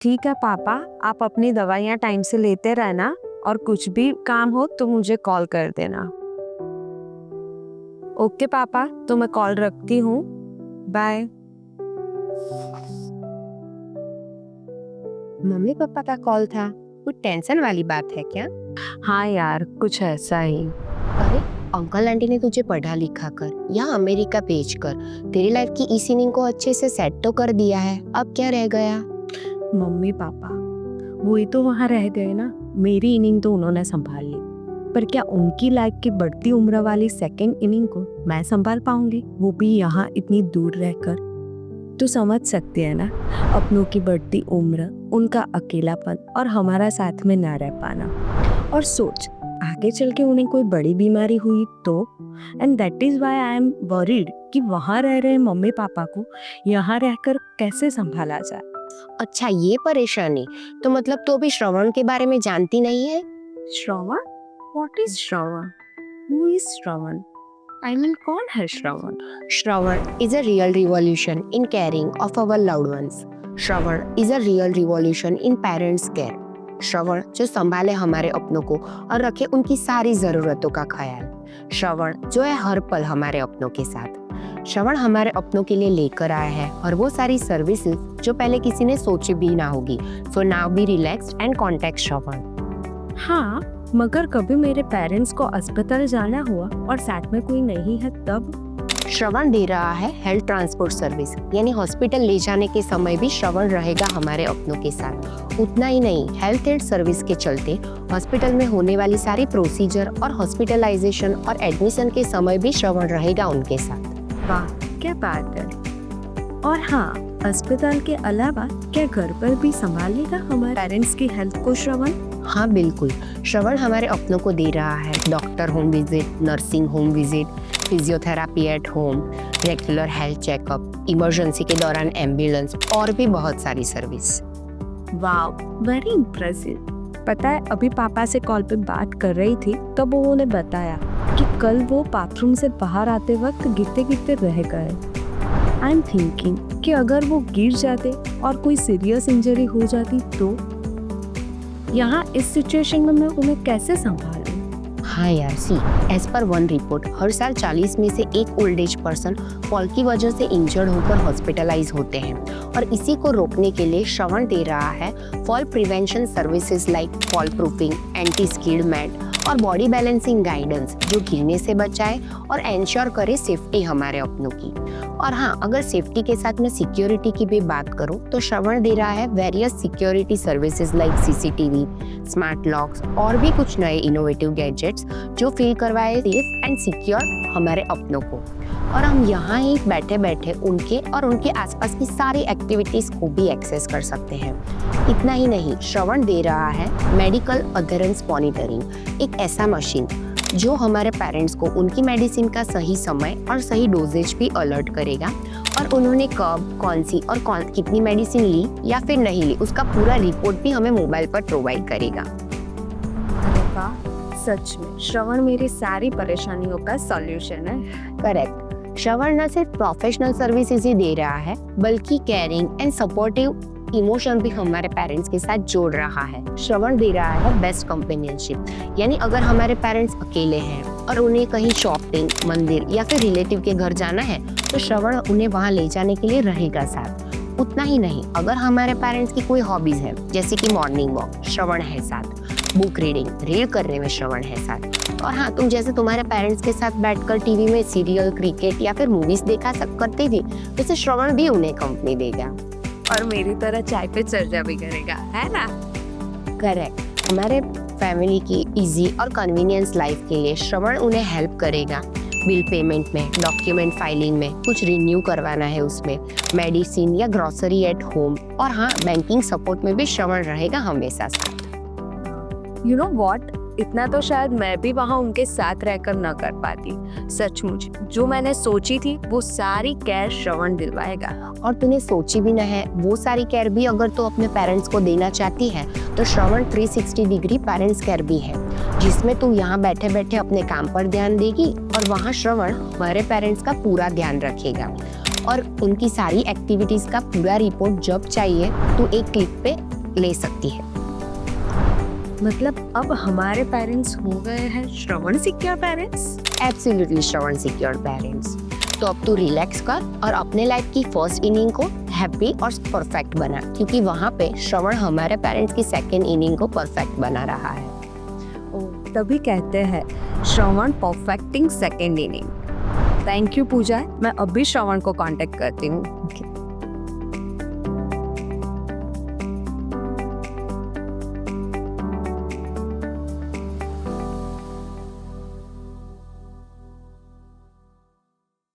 ठीक है पापा, आप अपनी दवाइयाँ टाइम से लेते रहना और कुछ भी काम हो तो मुझे कॉल कर देना। ओके पापा, तो मैं कॉल रखती हूँ। बाय। मम्मी पापा का कॉल था, कुछ टेंशन वाली बात है क्या? हाँ यार, कुछ ऐसा ही। अरे अंकल आंटी ने तुझे पढ़ा लिखा कर यहाँ अमेरिका भेज कर तेरी लाइफ की इस इनिंग को अच्छे से सेट तो कर दिया है, अब क्या रह गया? मम्मी पापा वही तो वहाँ रह गए ना, मेरी इनिंग तो उन्होंने संभाल ली, पर क्या उनकी लाइफ की बढ़ती उम्र वाली सेकंड इनिंग को मैं संभाल पाऊंगी, वो भी यहाँ इतनी दूर रहकर? तू समझ सकती है ना, अपनों की बढ़ती उम्र, उनका अकेलापन और हमारा साथ में ना रह पाना। और सोच, आगे चल के उन्हें कोई बड़ी बीमारी हुई तो, and that is why I am worried कि वहाँ रह रहे मम्मी पापा को यहाँ रहकर कैसे संभाला जाए। अच्छा ये परेशानी, तो मतलब तू अभी श्रवण के बारे में जानती नहीं है? Shravan? What is Shravan? Who is Shravan? I mean कौन है Shravan? Shravan is a real revolution in caring of our loved ones. Shravan is a real revolution in parents care. Shravan जो संभाले हमारे अपनों को और रखे उनकी सारी जरूरतों का ख्याल। श्रवण जो है हर पल हमारे अपनों के साथ। श्रवण हमारे अपनों के लिए लेकर आया है और वो सारी सर्विसेज जो पहले किसी ने सोची भी ना होगी। So now be relaxed and contact Shravan. हाँ, मगर कभी मेरे पेरेंट्स को अस्पताल जाना हुआ और साथ में कोई नहीं है तब? श्रवण दे रहा है हेल्थ ट्रांसपोर्ट सर्विस, यानी हॉस्पिटल ले जाने के समय भी श्रवण रहेगा हमारे अपनों के साथ। उतना ही नहीं, हेल्थ एड सर्विस के चलते हॉस्पिटल में होने वाली सारी प्रोसीजर और हॉस्पिटलाइजेशन और एडमिशन के समय भी श्रवण रहेगा उनके साथ। वाह, क्या बात है। और हाँ, अस्पताल के अलावा क्या घर पर भी संभालेगा हमारे पेरेंट्स की हेल्थ को श्रवण? हाँ बिल्कुल, श्रवण हमारे अपनों को दे रहा है doctor home visit, nursing home visit, physiotherapy at home, regular health checkup, emergency के दौरान एम्बुलेंस और भी बहुत सारी सर्विस। Wow, very impressive. पता है, अभी पापा से कॉल पे बात कर रही थी तब उन्होंने बताया कि कल वो बाथरूम से बाहर आते वक्त गिरते गिरते रह गए। आई एम थिंकिंग कि अगर वो गिर जाते और कोई सीरियस इंजरी हो जाती तो यहाँ इस सिचुएशन में मैं उन्हें कैसे संभालूं? हाँ यार, सी एज पर वन रिपोर्ट हर साल 40 में से एक ओल्ड एज पर्सन फॉल की वजह से इंजर्ड होकर हॉस्पिटलाइज होते हैं और इसी को रोकने के लिए श्रवण दे रहा है fall prevention services like fall proofing, anti skid mat और बॉडी बैलेंसिंग गाइडेंस जो गिरने से बचाए और एंश्योर करे सेफ्टी हमारे अपनों की। और हाँ, अगर सेफ्टी के साथ में सिक्योरिटी की भी बात करूं तो श्रवण दे रहा है various security services like CCTV, smart locks और भी कुछ नए इनोवेटिव गैजेट्स जो फील करवाए सेफ एंड सिक्योर हमारे अपनों को। और हम यहाँ ही बैठे बैठे उनके और उनके आसपास की सारी एक्टिविटीज को भी एक्सेस कर सकते हैं। इतना ही नहीं, श्रवण दे रहा है मेडिकल अधेरेंस मॉनिटरिंग, एक ऐसा मशीन जो हमारे पेरेंट्स को उनकी मेडिसिन का सही समय और सही डोजेज भी अलर्ट करेगा और उन्होंने कब, कौन सी और कितनी मेडिसिन ली या फिर नहीं ली उसका पूरा रिपोर्ट भी हमें मोबाइल पर प्रोवाइड करेगा। अरे वाह, सच में श्रवण मेरी सारी परेशानियों का सॉल्यूशन है। करेक्ट, श्रवण न सिर्फ प्रोफेशनल सर्विसेज ही दे रहा है बल्कि केयरिंग एंड सपोर्टिव इमोशन भी हमारे पेरेंट्स के साथ जोड़ रहा है। श्रवण दे रहा है बेस्ट कंपेनियनशिप, यानी अगर हमारे पेरेंट्स अकेले हैं और उन्हें कहीं शॉपिंग, मंदिर या फिर रिलेटिव के घर जाना है तो श्रवण उन्हें वहां ले जाने के लिए रहेगा साथ। उतना ही नहीं, अगर हमारे पेरेंट्स की कोई हॉबीज है जैसे कि मॉर्निंग वॉक, श्रवण है साथ, बुक रीड करने में श्रवण है साथ। और हाँ, तुम जैसे तुम्हारे पेरेंट्स के साथ बैठकर टीवी में सीरियल, क्रिकेट या फिर मूवीज देखा करते थे, वैसे श्रवण भी उन्हें कंपनी देगा और मेरी तरह चाय पे चर्चा भी करेगा, है ना? करेक्ट, हमारे फैमिली की इजी और कन्वीनियंस लाइफ के लिए श्रवण उन्हें हेल्प करेगा। बिल पेमेंट में, डॉक्यूमेंट फाइलिंग में, कुछ रिन्यू करवाना है उसमें, मेडिसिन या ग्रोसरी एट होम, और हाँ, बैंकिंग सपोर्ट में भी श्रवण रहेगा हमेशा साथ। यू नो व्हाट, इतना तो शायद मैं भी वहाँ उनके साथ रहकर न कर पाती। सचमुच जो मैंने सोची थी वो सारी केयर श्रवण दिलवाएगा। और तूने सोची भी न है, वो सारी केयर भी अगर तू अपने पेरेंट्स को देना चाहती है तो श्रवण 360 डिग्री पेरेंट्स केयर भी है, जिसमें तू यहाँ बैठे बैठे अपने काम पर ध्यान देगी और वहाँ श्रवण हमारे पेरेंट्स का पूरा ध्यान रखेगा। और उनकी सारी एक्टिविटीज का पूरा रिपोर्ट जब चाहिए तो एक क्लिक पे ले सकती है। मतलब अब हमारे पेरेंट्स हो गए हैं श्रवण सिक्योर पेरेंट्स। एब्सोल्युटली श्रवण सिक्योर पेरेंट्स। तो अब तू रिलैक्स कर और अपने लाइफ की फर्स्ट इनिंग को हैप्पी और परफेक्ट बना, क्योंकि वहाँ पे श्रवण हमारे पेरेंट्स की सेकेंड इनिंग को परफेक्ट बना रहा है। तभी कहते हैं Shravan perfecting second inning. Thank you Puja, मैं अभी श्रवण को कांटेक्ट करती हूँ।